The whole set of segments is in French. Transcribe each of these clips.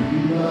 Amen.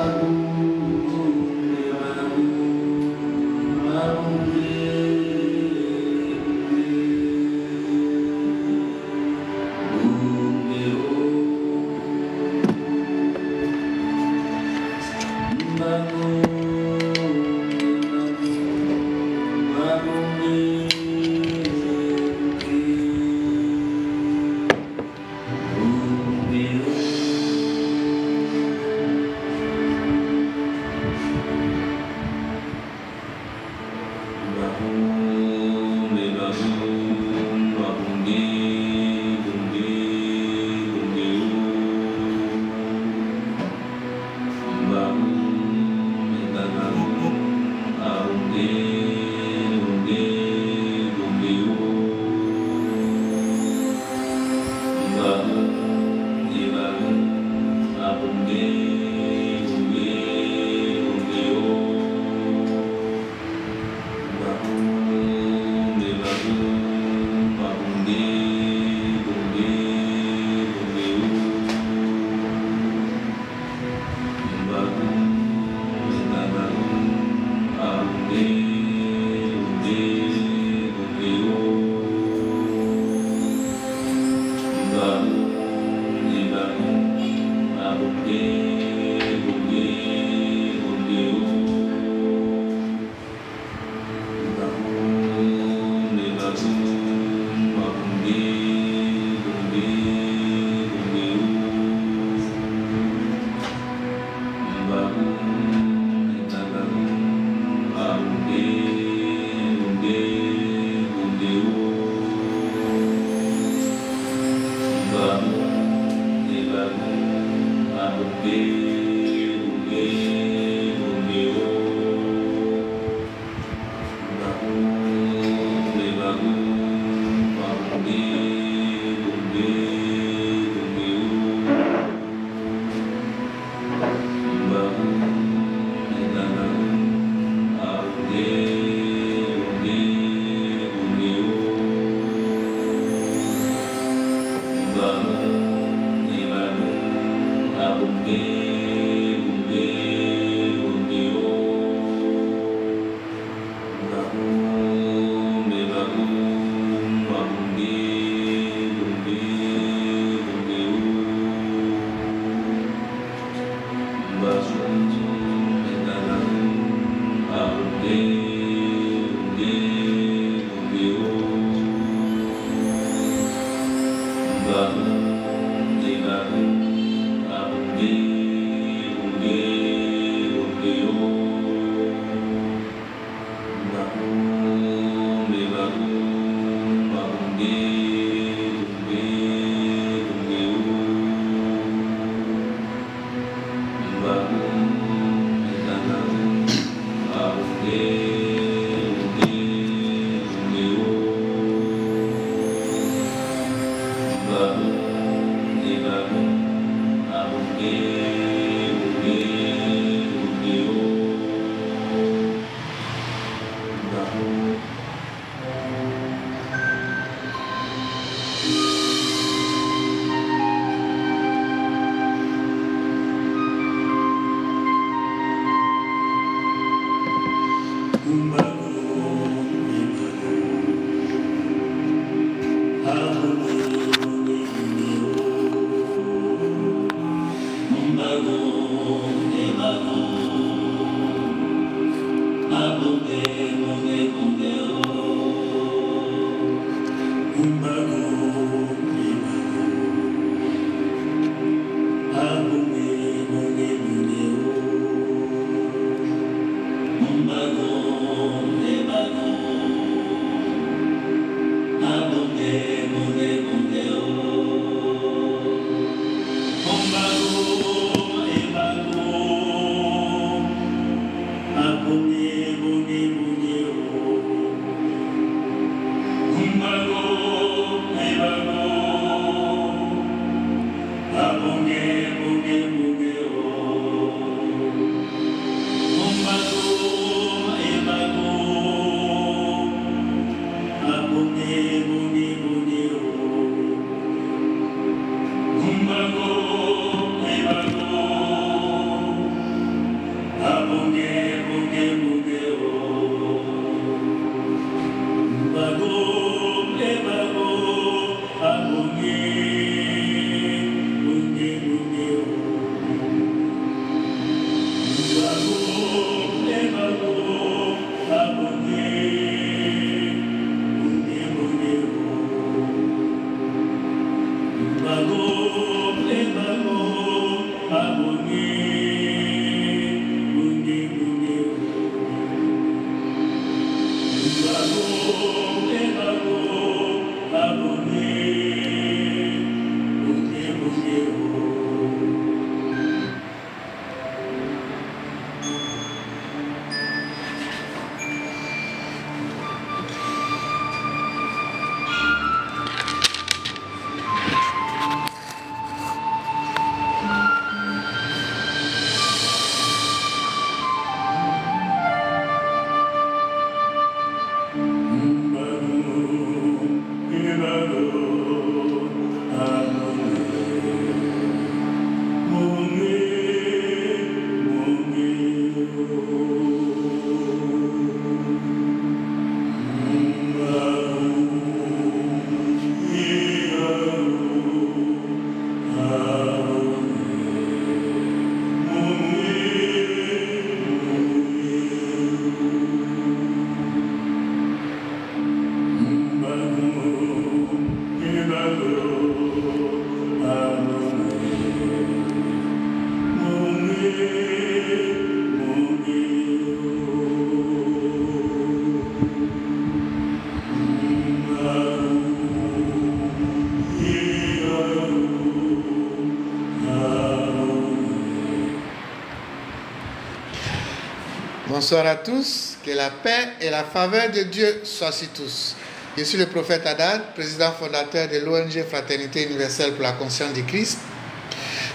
Bonsoir à tous, que la paix et la faveur de Dieu soient sur tous. Je suis le prophète Haddad, président fondateur de l'ONG Fraternité Universelle pour la Conscience du Christ.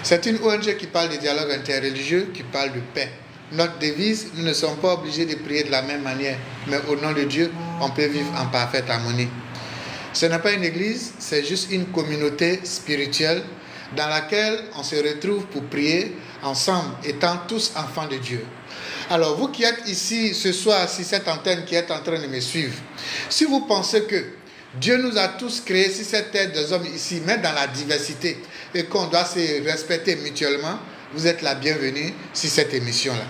C'est une ONG qui parle de dialogue interreligieux, qui parle de paix. Notre devise, nous ne sommes pas obligés de prier de la même manière, mais au nom de Dieu, on peut vivre en parfaite harmonie. Ce n'est pas une église, c'est juste une communauté spirituelle dans laquelle on se retrouve pour prier ensemble, étant tous enfants de Dieu. Alors, vous qui êtes ici ce soir, sur cette antenne qui êtes en train de me suivre, si vous pensez que Dieu nous a tous créés sur cette terre des hommes ici, mais dans la diversité, et qu'on doit se respecter mutuellement, vous êtes la bienvenue sur cette émission-là.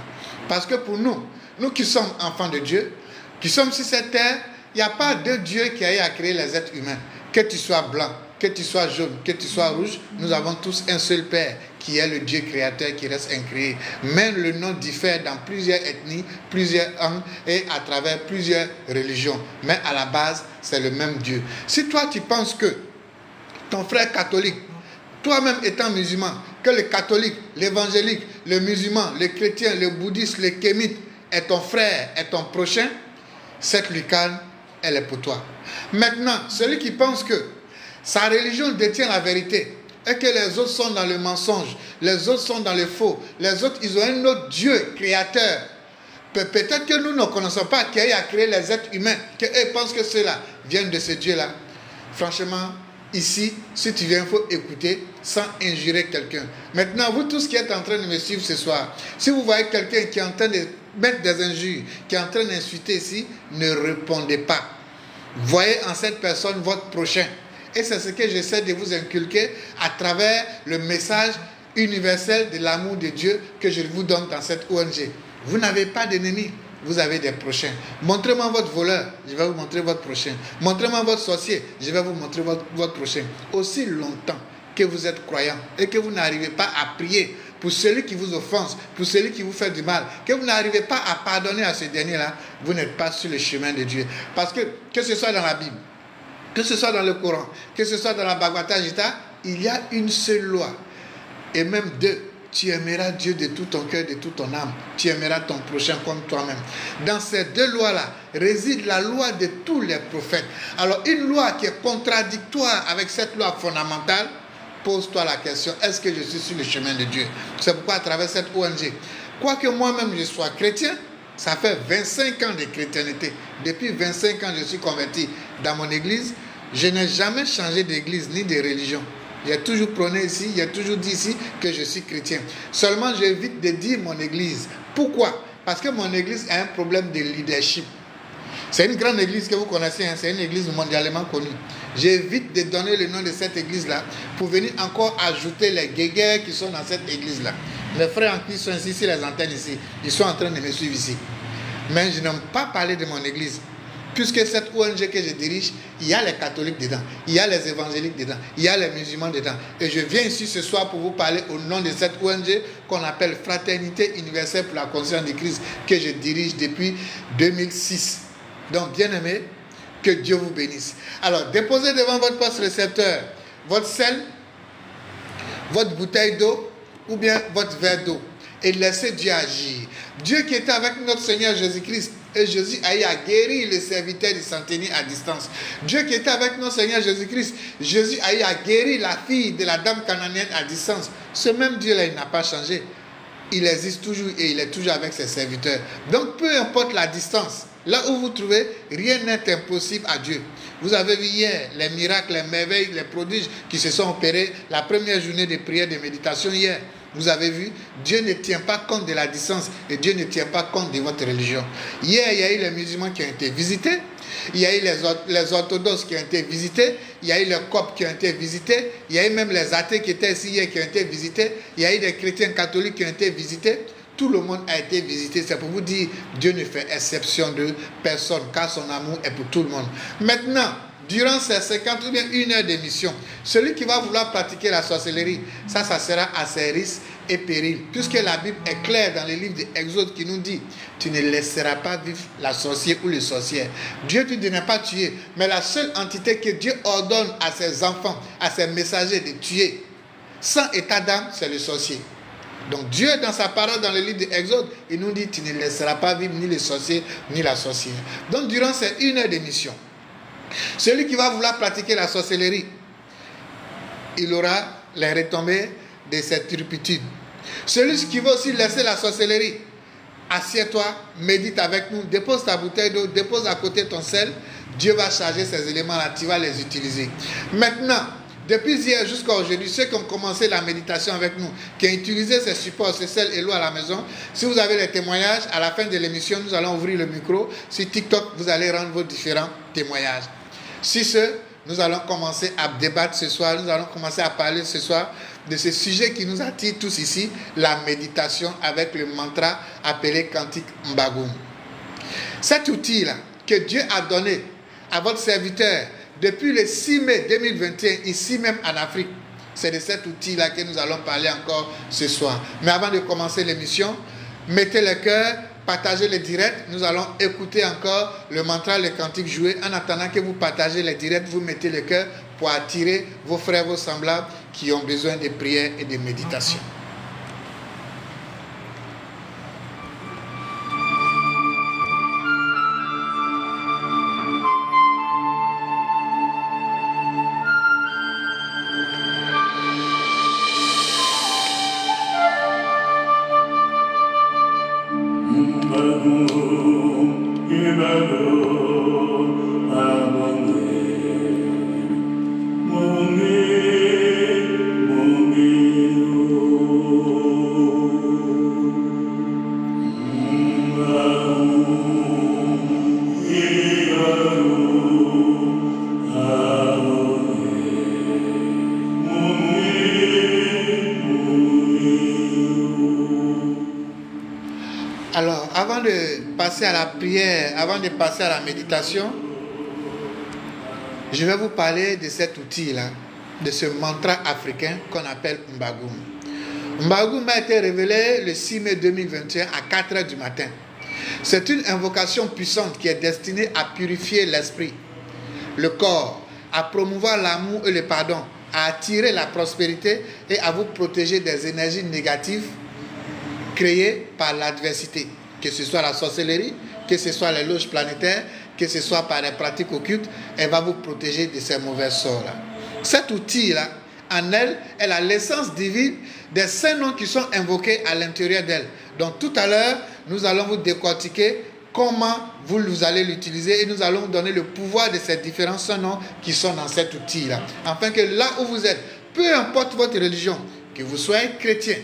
Parce que pour nous, nous qui sommes enfants de Dieu, qui sommes sur cette terre, il n'y a pas de Dieu qui a eu à créer les êtres humains. Que tu sois blanc, que tu sois jaune, que tu sois rouge, nous avons tous un seul Père qui est le Dieu créateur qui reste incréé. Même le nom diffère dans plusieurs ethnies, plusieurs langues et à travers plusieurs religions. Mais à la base, c'est le même Dieu. Si toi tu penses que ton frère catholique, toi-même étant musulman, que le catholique, l'évangélique, le musulman, le chrétien, le bouddhiste, le kémite est ton frère, est ton prochain, cette lucane, elle est pour toi. Maintenant, celui qui pense que sa religion détient la vérité et que les autres sont dans le mensonge, les autres sont dans le faux, les autres, ils ont un autre Dieu créateur. Peut-être que nous ne connaissons pas qui a créé les êtres humains, qu'eux pensent que ceux-là viennent de ce Dieu-là. Franchement, ici, si tu viens, il faut écouter sans injurer quelqu'un. Maintenant, vous tous qui êtes en train de me suivre ce soir, si vous voyez quelqu'un qui est en train de mettre des injures, qui est en train d'insulter ici, ne répondez pas. Voyez en cette personne votre prochain. Et c'est ce que j'essaie de vous inculquer à travers le message universel de l'amour de Dieu que je vous donne dans cette ONG. Vous n'avez pas d'ennemis, vous avez des prochains. Montrez-moi votre voleur, je vais vous montrer votre prochain. Montrez-moi votre sorcier, je vais vous montrer votre prochain. Aussi longtemps que vous êtes croyant et que vous n'arrivez pas à prier pour celui qui vous offense, pour celui qui vous fait du mal, que vous n'arrivez pas à pardonner à ce dernier-là, vous n'êtes pas sur le chemin de Dieu. Parce que ce soit dans la Bible, que ce soit dans le Coran, que ce soit dans la Bhagavad Gita, il y a une seule loi, et même deux. Tu aimeras Dieu de tout ton cœur, de toute ton âme. Tu aimeras ton prochain comme toi-même. Dans ces deux lois-là réside la loi de tous les prophètes. Alors une loi qui est contradictoire avec cette loi fondamentale, pose-toi la question, est-ce que je suis sur le chemin de Dieu? C'est pourquoi à travers cette ONG, quoique moi-même je sois chrétien, ça fait 25 ans de chrétienté. Depuis 25 ans, je suis converti dans mon église. Je n'ai jamais changé d'église ni de religion. J'ai toujours prôné ici, j'ai toujours dit ici que je suis chrétien. Seulement, j'évite de dire mon église. Pourquoi? Parce que mon église a un problème de leadership. C'est une grande église que vous connaissez, hein? C'est une église mondialement connue. J'évite de donner le nom de cette église-là pour venir encore ajouter les guéguerres qui sont dans cette église-là. Les frères en Christ sont ici, sur les antennes ici. Ils sont en train de me suivre ici. Mais je n'aime pas parler de mon église. Puisque cette ONG que je dirige, il y a les catholiques dedans, il y a les évangéliques dedans, il y a les musulmans dedans. Et je viens ici ce soir pour vous parler au nom de cette ONG qu'on appelle Fraternité Universelle pour la Conscience du Christ, que je dirige depuis 2006. Donc, bien aimé, que Dieu vous bénisse. Alors, déposez devant votre poste récepteur votre sel, votre bouteille d'eau ou bien votre verre d'eau et laissez Dieu agir. Dieu qui était avec notre Seigneur Jésus-Christ, et Jésus a eu à guérir le serviteur du centenier à distance. Dieu qui était avec notre Seigneur Jésus-Christ, Jésus a eu à guérir la fille de la dame cananéenne à distance. Ce même Dieu-là, il n'a pas changé. Il existe toujours et il est toujours avec ses serviteurs. Donc, peu importe la distance, là où vous trouvez, rien n'est impossible à Dieu. Vous avez vu hier les miracles, les merveilles, les prodiges qui se sont opérés la première journée de prière, de méditation hier. Vous avez vu, Dieu ne tient pas compte de la distance et Dieu ne tient pas compte de votre religion. Hier, il y a eu les musulmans qui ont été visités, il y a eu les orthodoxes qui ont été visités, il y a eu les coptes qui ont été visités, il y a eu même les athées qui étaient ici hier qui ont été visités, il y a eu des chrétiens catholiques qui ont été visités. Tout le monde a été visité. C'est pour vous dire, Dieu ne fait exception de personne, car son amour est pour tout le monde. Maintenant, durant ces 50 ou bien 1 heure d'émission, celui qui va vouloir pratiquer la sorcellerie, ça sera à ses risques et périls. Puisque la Bible est claire dans le livre d'Exode qui nous dit, tu ne laisseras pas vivre la sorcière ou le sorcière. Dieu ne dit ne pas tuer, mais la seule entité que Dieu ordonne à ses enfants, à ses messagers de tuer, sans état d'âme, c'est le sorcier. Donc Dieu, dans sa parole, dans le livre de Exode, il nous dit, tu ne laisseras pas vivre ni les sorciers, ni la sorcière. Donc durant ces 1 heure d'émission, celui qui va vouloir pratiquer la sorcellerie, il aura les retombées de cette turpitude. Celui qui veut aussi laisser la sorcellerie, assieds-toi, médite avec nous, dépose ta bouteille d'eau, dépose à côté ton sel, Dieu va charger ces éléments-là, tu vas les utiliser. Maintenant, depuis hier jusqu'à aujourd'hui, ceux qui ont commencé la méditation avec nous, qui ont utilisé ces supports, ces sel et l'eau à la maison, si vous avez les témoignages, à la fin de l'émission, nous allons ouvrir le micro. Sur TikTok, vous allez rendre vos différents témoignages. Si nous allons commencer à débattre ce soir, nous allons commencer à parler ce soir de ce sujet qui nous attire tous ici, la méditation avec le mantra appelé Cantique Mbagoum. Cet outil-là que Dieu a donné à votre serviteur depuis le 6 mai 2021, ici même en Afrique, c'est de cet outil-là que nous allons parler encore ce soir. Mais avant de commencer l'émission, mettez le cœur, partagez les directs. Nous allons écouter encore le mantra, le cantique joué. En attendant que vous partagez les directs, vous mettez le cœur pour attirer vos frères, vos semblables qui ont besoin de prières et de méditation. Alors, avant de passer à la prière, avant de passer à la méditation, je vais vous parler de cet outil-là, de ce mantra africain qu'on appelle Mbagoum. Mbagoum a été révélé le 6 mai 2021 à 4 h du matin. C'est une invocation puissante qui est destinée à purifier l'esprit, le corps, à promouvoir l'amour et le pardon, à attirer la prospérité et à vous protéger des énergies négatives créées par l'adversité, que ce soit la sorcellerie, que ce soit les loges planétaires, que ce soit par les pratiques occultes, elle va vous protéger de ces mauvais sorts-là. Cet outil-là, en elle, elle a l'essence divine des saints noms qui sont invoqués à l'intérieur d'elle. Donc tout à l'heure, nous allons vous décortiquer comment vous allez l'utiliser et nous allons vous donner le pouvoir de ces différents saints noms qui sont dans cet outil-là. Afin que là où vous êtes, peu importe votre religion, que vous soyez chrétien,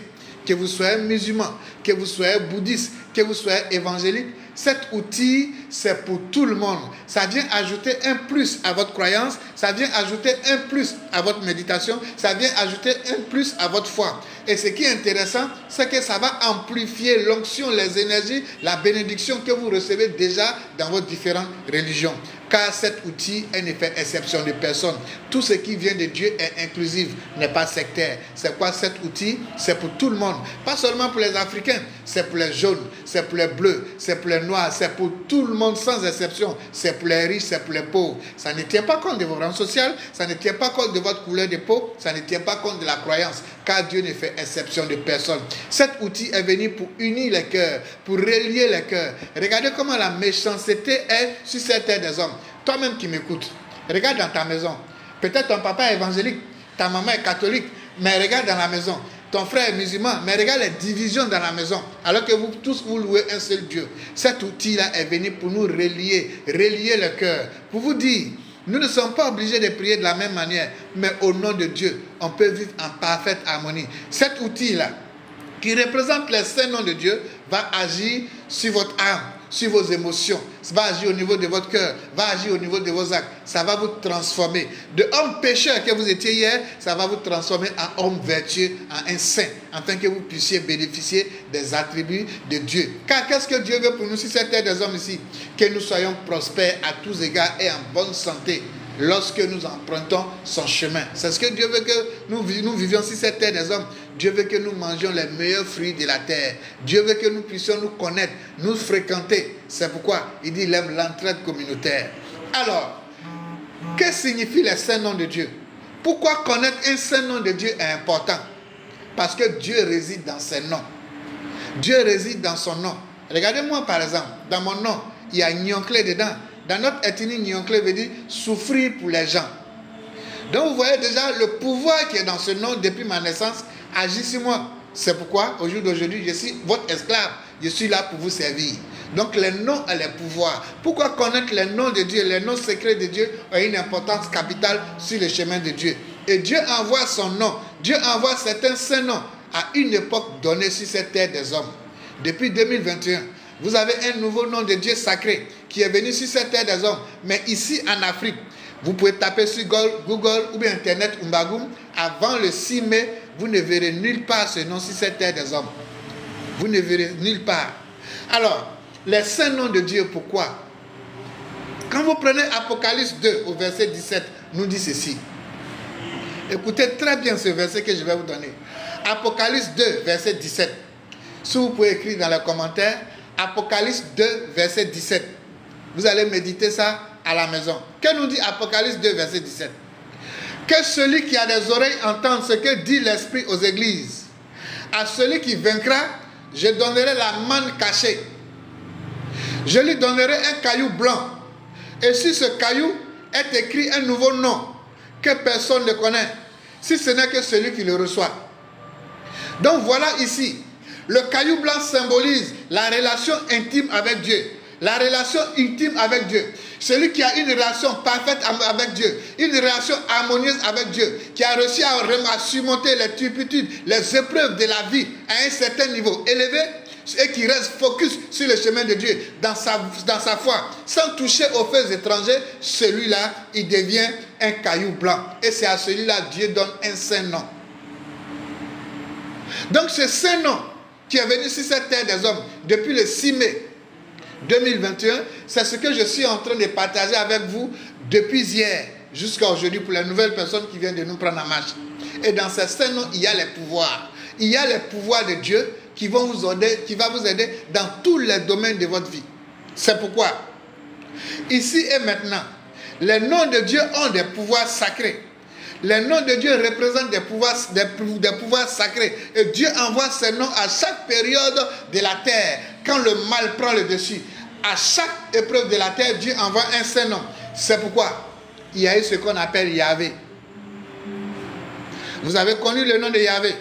que vous soyez musulman, que vous soyez bouddhiste, que vous soyez évangélique, cet outil, c'est pour tout le monde. Ça vient ajouter un plus à votre croyance, ça vient ajouter un plus à votre méditation, ça vient ajouter un plus à votre foi. Et ce qui est intéressant, c'est que ça va amplifier l'onction, les énergies, la bénédiction que vous recevez déjà dans vos différentes religions. Car cet outil ne fait exception de personne. Tout ce qui vient de Dieu est inclusif, n'est pas sectaire. C'est quoi cet outil? C'est pour tout le monde. Pas seulement pour les Africains, c'est pour les jaunes, c'est pour les bleus, c'est pour les noirs, c'est pour tout le monde sans exception. C'est pour les riches, c'est pour les pauvres. Ça ne tient pas compte de vos rangs sociaux, ça ne tient pas compte de votre couleur de peau, ça ne tient pas compte de la croyance. Car Dieu ne fait exception de personne. Cet outil est venu pour unir les cœurs, pour relier les cœurs. Regardez comment la méchanceté est sur cette terre des hommes. Toi-même qui m'écoutes, regarde dans ta maison. Peut-être ton papa est évangélique, ta maman est catholique, mais regarde dans la maison. Ton frère est musulman, mais regarde les divisions dans la maison. Alors que vous tous, vous louez un seul Dieu. Cet outil-là est venu pour nous relier le cœur. Pour vous dire, nous ne sommes pas obligés de prier de la même manière, mais au nom de Dieu, on peut vivre en parfaite harmonie. Cet outil-là, qui représente les saints noms de Dieu, va agir sur votre âme, sur vos émotions, va agir au niveau de votre cœur, va agir au niveau de vos actes. Ça va vous transformer. De homme pécheur que vous étiez hier, ça va vous transformer en homme vertueux, en un saint, afin que vous puissiez bénéficier des attributs de Dieu. Car qu'est-ce que Dieu veut pour nous sur cette terre des hommes ici? Que nous soyons prospères à tous égards et en bonne santé lorsque nous empruntons son chemin. C'est ce que Dieu veut que nous vivions sur cette terre des hommes. Dieu veut que nous mangions les meilleurs fruits de la terre. Dieu veut que nous puissions nous connaître, nous fréquenter. C'est pourquoi il dit qu'il aime l'entraide communautaire. Alors, que signifient les saints noms de Dieu? Pourquoi connaître un saint nom de Dieu est important? Parce que Dieu réside dans ses noms. Dieu réside dans son nom. Regardez-moi par exemple, dans mon nom, il y a Nyonkle dedans. Dans notre ethnie, Nyonkle veut dire souffrir pour les gens. Donc vous voyez déjà le pouvoir qui est dans ce nom depuis ma naissance agit sur moi. C'est pourquoi au jour d'aujourd'hui, je suis votre esclave. Je suis là pour vous servir. Donc les noms et les pouvoirs. Pourquoi connaître les noms de Dieu, les noms secrets de Dieu ont une importance capitale sur le chemin de Dieu. Et Dieu envoie son nom. Dieu envoie certains saints noms à une époque donnée sur cette terre des hommes. Depuis 2021, vous avez un nouveau nom de Dieu sacré qui est venu sur cette terre des hommes. Mais ici en Afrique, vous pouvez taper sur Google ou bien Internet Mbagoum. Avant le 6 mai, vous ne verrez nulle part ce nom sur cette terre des hommes. Vous ne verrez nulle part. Alors, les saints noms de Dieu, pourquoi? Quand vous prenez Apocalypse 2 au verset 17, nous dit ceci. Écoutez très bien ce verset que je vais vous donner. Apocalypse 2, verset 17. Si vous pouvez écrire dans les commentaires, Apocalypse 2, verset 17. Vous allez méditer ça à la maison. Que nous dit Apocalypse 2, verset 17? Que celui qui a des oreilles entende ce que dit l'Esprit aux églises. À celui qui vaincra, je donnerai la manne cachée. Je lui donnerai un caillou blanc. Et sur ce caillou est écrit un nouveau nom que personne ne connaît, si ce n'est que celui qui le reçoit. Donc voilà ici, le caillou blanc symbolise la relation intime avec Dieu. La relation intime avec Dieu. Celui qui a une relation parfaite avec Dieu, une relation harmonieuse avec Dieu, qui a réussi à surmonter les turpitudes, les épreuves de la vie à un certain niveau élevé, et qui reste focus sur le chemin de Dieu, dans sa foi, sans toucher aux faits étrangers, celui-là, il devient un caillou blanc. Et c'est à celui-là Dieu donne un saint nom. Donc ce saint nom qui est venu sur cette terre des hommes depuis le 6 mai 2021, c'est ce que je suis en train de partager avec vous depuis hier jusqu'à aujourd'hui pour les nouvelles personnes qui viennent de nous prendre en marche. Et dans ce saint nom, il y a les pouvoirs. Il y a les pouvoirs de Dieu qui va vous aider dans tous les domaines de votre vie. C'est pourquoi, ici et maintenant, les noms de Dieu ont des pouvoirs sacrés. Les noms de Dieu représentent des pouvoirs sacrés. Et Dieu envoie ces noms à chaque période de la terre, quand le mal prend le dessus. À chaque épreuve de la terre, Dieu envoie un saint nom. C'est pourquoi il y a eu ce qu'on appelle Yahvé. Vous avez connu le nom de Yahvé,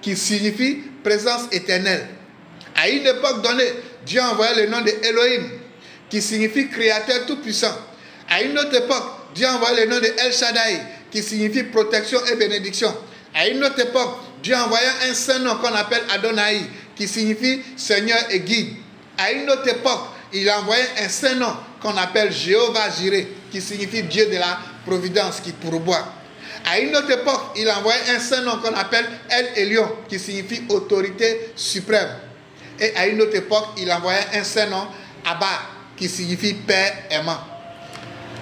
qui signifie présence éternelle. À une époque donnée, Dieu a envoyé le nom de Elohim, qui signifie créateur tout-puissant. À une autre époque, Dieu a envoyé le nom de El Shaddai, qui signifie protection et bénédiction. À une autre époque, Dieu a envoyé un saint nom qu'on appelle Adonai, qui signifie Seigneur et guide. À une autre époque, il a envoyé un saint nom qu'on appelle Jéhovah Jireh, qui signifie Dieu de la providence, qui pourvoit. À une autre époque, il a envoyé un saint nom qu'on appelle El Elyon, qui signifie autorité suprême. Et à une autre époque, il a envoyé un saint nom Abba, qui signifie Père aimant.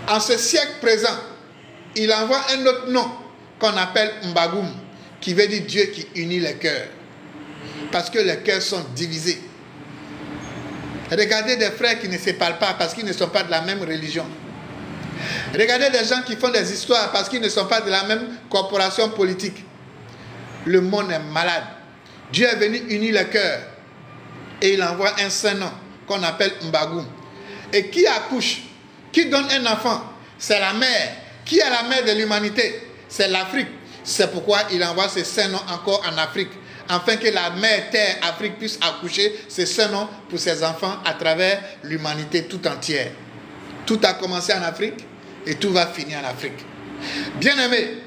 En ce siècle présent, il envoie un autre nom qu'on appelle Mbagoum, qui veut dire Dieu qui unit les cœurs. Parce que les cœurs sont divisés. Regardez des frères qui ne se parlent pas parce qu'ils ne sont pas de la même religion. Regardez des gens qui font des histoires parce qu'ils ne sont pas de la même corporation politique. Le monde est malade. Dieu est venu unir les cœurs. Et il envoie un saint nom qu'on appelle Mbagoum. Et qui accouche? Qui donne un enfant? C'est la mère. Qui est la mère de l'humanité? C'est l'Afrique. C'est pourquoi il envoie ce saint nom encore en Afrique. Afin que la mère terre Afrique puisse accoucher ce saint nom pour ses enfants à travers l'humanité tout entière. Tout a commencé en Afrique et tout va finir en Afrique. Bien-aimés,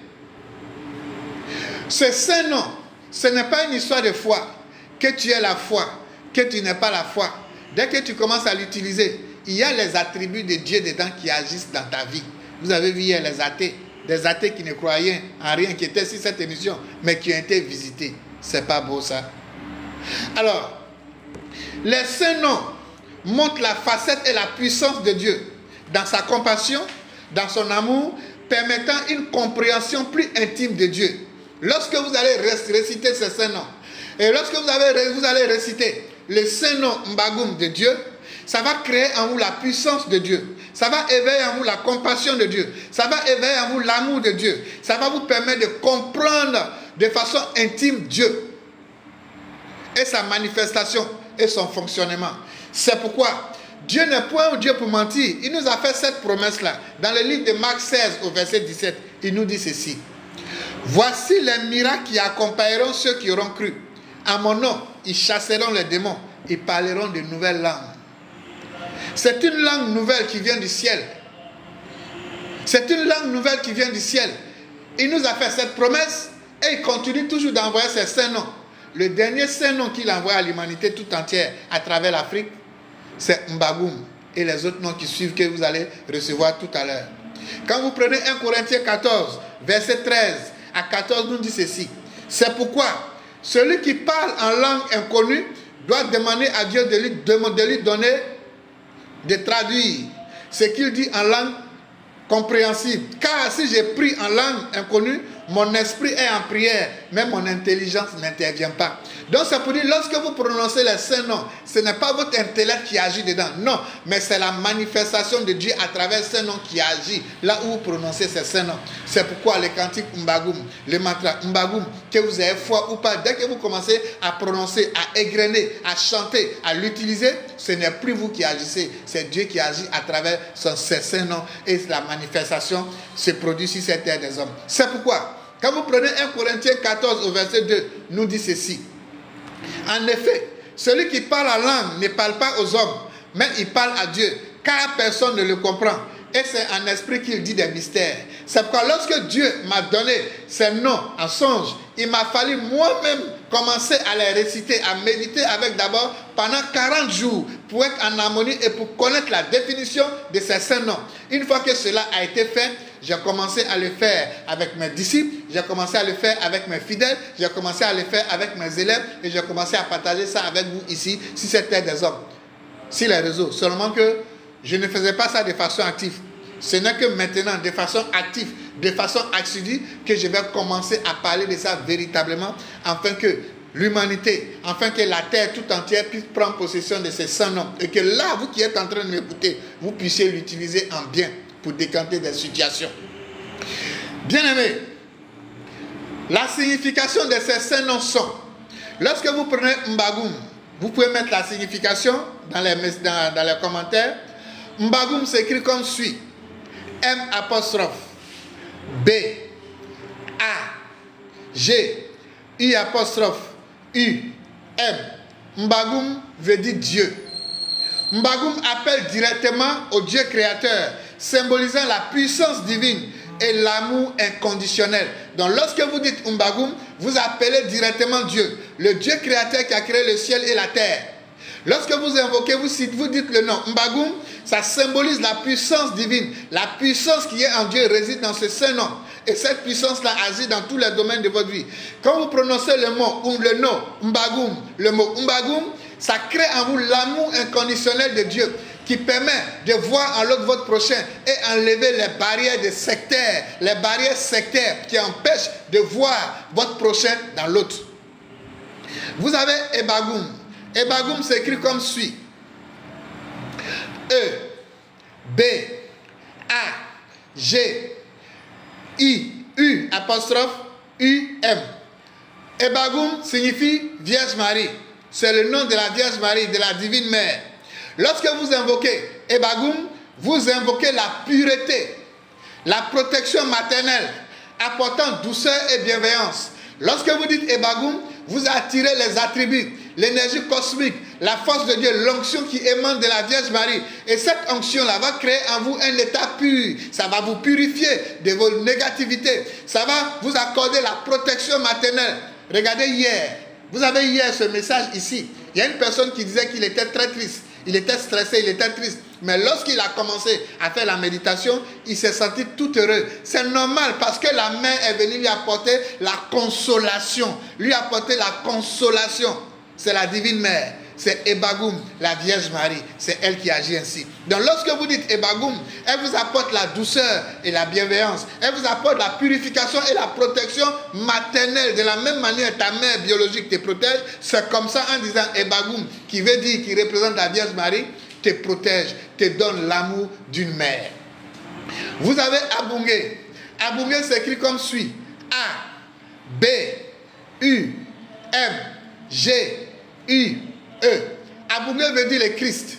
ce saint nom, ce n'est pas une histoire de foi. Que tu aies la foi, que tu n'aies pas la foi. Dès que tu commences à l'utiliser, il y a les attributs de Dieu dedans qui agissent dans ta vie. Vous avez vu hier les athées, des athées qui ne croyaient en rien, qui étaient sur cette émission, mais qui ont été visités. C'est pas beau ça. Alors, les saints noms montrent la facette et la puissance de Dieu dans sa compassion, dans son amour, permettant une compréhension plus intime de Dieu. Lorsque vous allez réciter ces saints noms, et lorsque vous allez réciter le saint nom Mbagoum de Dieu, ça va créer en vous la puissance de Dieu. Ça va éveiller en vous la compassion de Dieu. Ça va éveiller en vous l'amour de Dieu. Ça va vous permettre de comprendre de façon intime Dieu et sa manifestation et son fonctionnement. C'est pourquoi Dieu n'est point un Dieu pour mentir. Il nous a fait cette promesse-là. Dans le livre de Marc 16 au verset 17, il nous dit ceci. Voici les miracles qui accompagneront ceux qui auront cru. À mon nom, ils chasseront les démons. Ils parleront de nouvelles langues. C'est une langue nouvelle qui vient du ciel. C'est une langue nouvelle qui vient du ciel. Il nous a fait cette promesse et il continue toujours d'envoyer ses saints noms. Le dernier saint nom qu'il envoie à l'humanité tout entière à travers l'Afrique, c'est Mbagoum. Et les autres noms qui suivent que vous allez recevoir tout à l'heure. Quand vous prenez 1 Corinthiens 14, verset 13 à 14, nous dit ceci. C'est pourquoi celui qui parle en langue inconnue doit demander à Dieu de lui donner, de traduire ce qu'il dit en langue compréhensible. Car si j'ai pris en langue inconnue, mon esprit est en prière, mais mon intelligence n'intervient pas. Donc c'est pour dire, lorsque vous prononcez les saints noms, ce n'est pas votre intellect qui agit dedans, non, mais c'est la manifestation de Dieu à travers ces noms qui agit, là où vous prononcez ces saints noms. C'est pourquoi les cantiques Mbagoum, le mantra Mbagoum, que vous ayez foi ou pas, dès que vous commencez à prononcer, à égrener, à chanter, à l'utiliser, ce n'est plus vous qui agissez, c'est Dieu qui agit à travers ces saints noms et la manifestation se produit sur cette terre des hommes. C'est pourquoi, quand vous prenez 1 Corinthiens 14 au verset 2, nous dit ceci. En effet, celui qui parle en langue ne parle pas aux hommes, mais il parle à Dieu, car personne ne le comprend. Et c'est en esprit qu'il dit des mystères. C'est pourquoi lorsque Dieu m'a donné ces noms en songe, il m'a fallu moi-même commencer à les réciter, à méditer avec d'abord pendant 40 jours pour être en harmonie et pour connaître la définition de ces saints noms. Une fois que cela a été fait, j'ai commencé à le faire avec mes disciples, j'ai commencé à le faire avec mes fidèles, j'ai commencé à le faire avec mes élèves et j'ai commencé à partager ça avec vous ici, si c'était des hommes, sur les réseaux. Seulement que je ne faisais pas ça de façon active. Ce n'est que maintenant, de façon active, de façon assidue, que je vais commencer à parler de ça véritablement, afin que l'humanité, afin que la terre tout entière puisse prendre possession de ces saints noms. Et que là, vous qui êtes en train de m'écouter, vous puissiez l'utiliser en bien pour décanter des situations. Bien-aimés, la signification de ces saints noms sont, lorsque vous prenez Mbagoum, vous pouvez mettre la signification dans les commentaires. Mbagoum s'écrit comme suit. M apostrophe B A G I apostrophe U M. Mbagoum veut dire Dieu. Mbagoum appelle directement au Dieu créateur, symbolisant la puissance divine et l'amour inconditionnel. Donc lorsque vous dites Mbagoum, vous appelez directement Dieu, le Dieu créateur qui a créé le ciel et la terre. Lorsque vous invoquez, vous dites le nom Mbagoum, ça symbolise la puissance divine. La puissance qui est en Dieu réside dans ce saint nom. Et cette puissance-là agit dans tous les domaines de votre vie. Quand vous prononcez le nom Mbagoum, le mot Mbagoum, ça crée en vous l'amour inconditionnel de Dieu qui permet de voir en l'autre votre prochain et enlever les barrières sectaires qui empêchent de voir votre prochain dans l'autre. Vous avez Ebagoum. Ebagoum s'écrit comme suit. E, B, A, G, I, U, apostrophe, U, M. Ebagoum signifie Vierge Marie. C'est le nom de la Vierge Marie, de la Divine Mère. Lorsque vous invoquez Ebagoum, vous invoquez la pureté, la protection maternelle, apportant douceur et bienveillance. Lorsque vous dites Ebagoum, vous attirez les attributs, l'énergie cosmique, la force de Dieu, l'onction qui émane de la Vierge Marie. Et cette onction-là va créer en vous un état pur. Ça va vous purifier de vos négativités. Ça va vous accorder la protection maternelle. Regardez hier, vous avez hier ce message ici. Il y a une personne qui disait qu'il était très triste. Il était stressé, il était triste. Mais lorsqu'il a commencé à faire la méditation, il s'est senti tout heureux. C'est normal parce que la mère est venue lui apporter la consolation. Lui apporter la consolation. C'est la divine mère. C'est Ebagoum, la Vierge Marie. C'est elle qui agit ainsi. Donc lorsque vous dites Ebagoum, elle vous apporte la douceur et la bienveillance. Elle vous apporte la purification et la protection maternelle. De la même manière, ta mère biologique te protège. C'est comme ça en disant Ebagoum, qui veut dire, qui représente la Vierge Marie, te protège, te donne l'amour d'une mère. Vous avez Abungé. Abungé s'écrit comme suit. A, B, B-E-U-M-G-U-E. Abungé veut dire le Christ.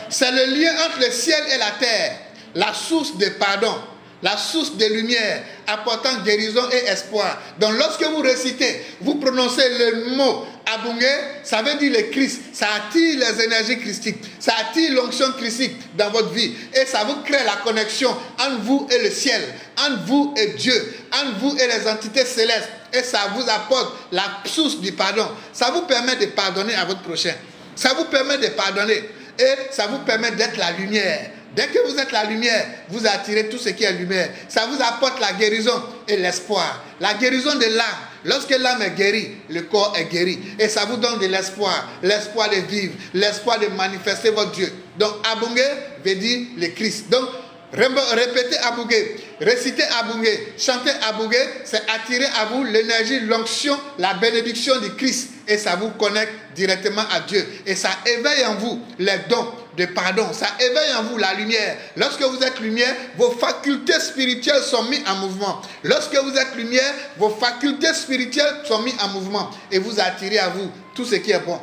C'est le lien entre le ciel et la terre, la source de pardon, la source de lumière, apportant guérison et espoir. Donc lorsque vous récitez, vous prononcez le mot Abungé, ça veut dire le Christ. Ça attire les énergies christiques, ça attire l'onction christique dans votre vie. Et ça vous crée la connexion entre vous et le ciel, entre vous et Dieu, entre vous et les entités célestes. Et ça vous apporte la source du pardon. Ça vous permet de pardonner à votre prochain. Ça vous permet de pardonner. Et ça vous permet d'être la lumière. Dès que vous êtes la lumière, vous attirez tout ce qui est lumière. Ça vous apporte la guérison et l'espoir. La guérison de l'âme. Lorsque l'âme est guérie, le corps est guéri. Et ça vous donne de l'espoir. L'espoir de vivre. L'espoir de manifester votre Dieu. Donc, Abungé veut dire le Christ. Donc, répétez Abungé, récitez Abungé, chantez Abungé, c'est attirer à vous l'énergie, l'onction, la bénédiction du Christ. Et ça vous connecte directement à Dieu. Et ça éveille en vous les dons de pardon. Ça éveille en vous la lumière. Lorsque vous êtes lumière, vos facultés spirituelles sont mises en mouvement. Lorsque vous êtes lumière, vos facultés spirituelles sont mises en mouvement. Et vous attirez à vous tout ce qui est bon,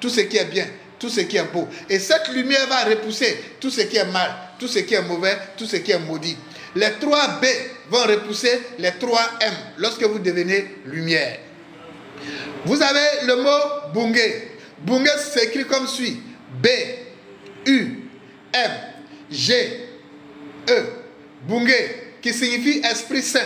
tout ce qui est bien, tout ce qui est beau. Et cette lumière va repousser tout ce qui est mal, tout ce qui est mauvais, tout ce qui est maudit. Les 3 B vont repousser les 3 M lorsque vous devenez lumière. Vous avez le mot Bungé. Bungé s'écrit comme suit. B-U-M-G-E. Bungé, qui signifie Esprit Saint,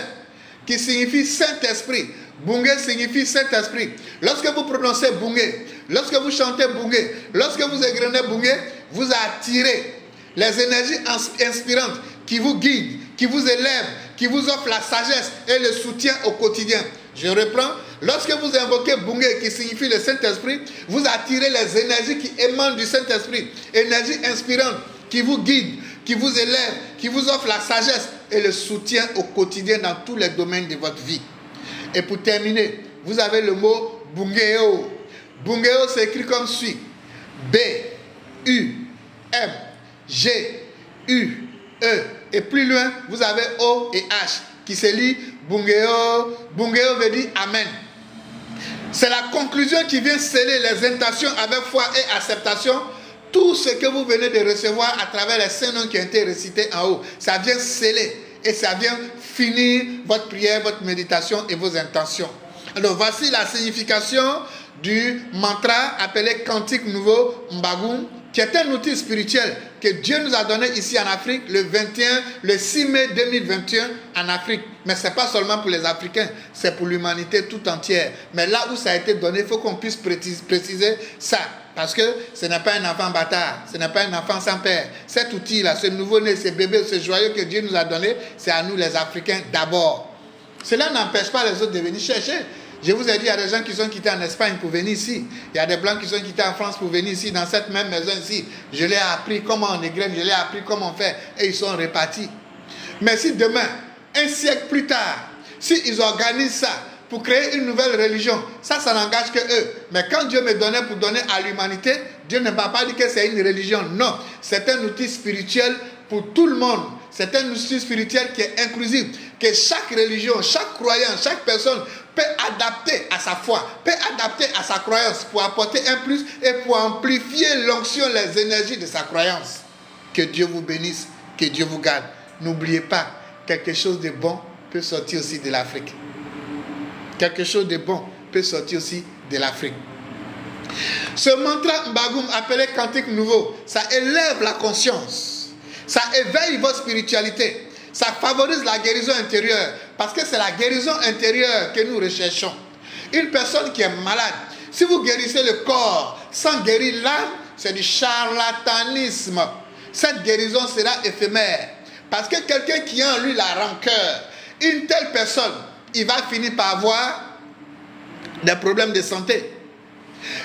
qui signifie Saint-Esprit. Bungé signifie Saint-Esprit. Lorsque vous prononcez Bungé, lorsque vous chantez Bungé, lorsque vous égrenez Bungé, vous attirez les énergies inspirantes qui vous guident, qui vous élèvent, qui vous offrent la sagesse et le soutien au quotidien. Je reprends. Lorsque vous invoquez Bungé, qui signifie le Saint-Esprit, vous attirez les énergies qui émanent du Saint-Esprit. Énergies inspirantes qui vous guident, qui vous élèvent, qui vous offrent la sagesse et le soutien au quotidien dans tous les domaines de votre vie. Et pour terminer, vous avez le mot Bungéo. Bungéo s'écrit comme suit. B-U-M-G-U-E. Et plus loin, vous avez O et H qui se lit Bungéo. Bungéo veut dire Amen. C'est la conclusion qui vient sceller les intentions avec foi et acceptation. Tout ce que vous venez de recevoir à travers les 5 noms qui ont été récités en haut, ça vient sceller et ça vient finir votre prière, votre méditation et vos intentions. Alors voici la signification du mantra appelé Cantique Nouveau Mbagum, qui est un outil spirituel que Dieu nous a donné ici en Afrique le 6 mai 2021 en Afrique. Mais ce n'est pas seulement pour les Africains, c'est pour l'humanité tout entière. Mais là où ça a été donné, il faut qu'on puisse préciser ça. Parce que ce n'est pas un enfant bâtard, ce n'est pas un enfant sans père. Cet outil-là, ce nouveau-né, ce bébé, ce joyau que Dieu nous a donné, c'est à nous les Africains d'abord. Cela n'empêche pas les autres de venir chercher. Je vous ai dit, il y a des gens qui sont quittés en Espagne pour venir ici. Il y a des Blancs qui sont quittés en France pour venir ici, dans cette même maison ici. Je leur ai appris comment on égrène, je leur ai appris comment on fait, et ils sont repartis. Mais si demain, un siècle plus tard, s'ils organisent ça pour créer une nouvelle religion, ça n'engage que eux. Mais quand Dieu me donnait pour donner à l'humanité, Dieu ne m'a pas dit que c'est une religion. Non, c'est un outil spirituel pour tout le monde. C'est un outil spirituel qui est inclusif, que chaque religion, chaque croyant, chaque personne peut adapter à sa foi, peut adapter à sa croyance pour apporter un plus et pour amplifier l'onction, les énergies de sa croyance. Que Dieu vous bénisse, que Dieu vous garde. N'oubliez pas, quelque chose de bon peut sortir aussi de l'Afrique. Quelque chose de bon peut sortir aussi de l'Afrique. Ce mantra Mbagum appelé Cantique Nouveau, ça élève la conscience. Ça éveille votre spiritualité. Ça favorise la guérison intérieure. Parce que c'est la guérison intérieure que nous recherchons. Une personne qui est malade, si vous guérissez le corps sans guérir l'âme, c'est du charlatanisme. Cette guérison sera éphémère. Parce que quelqu'un qui a en lui la rancœur, une telle personne, il va finir par avoir des problèmes de santé.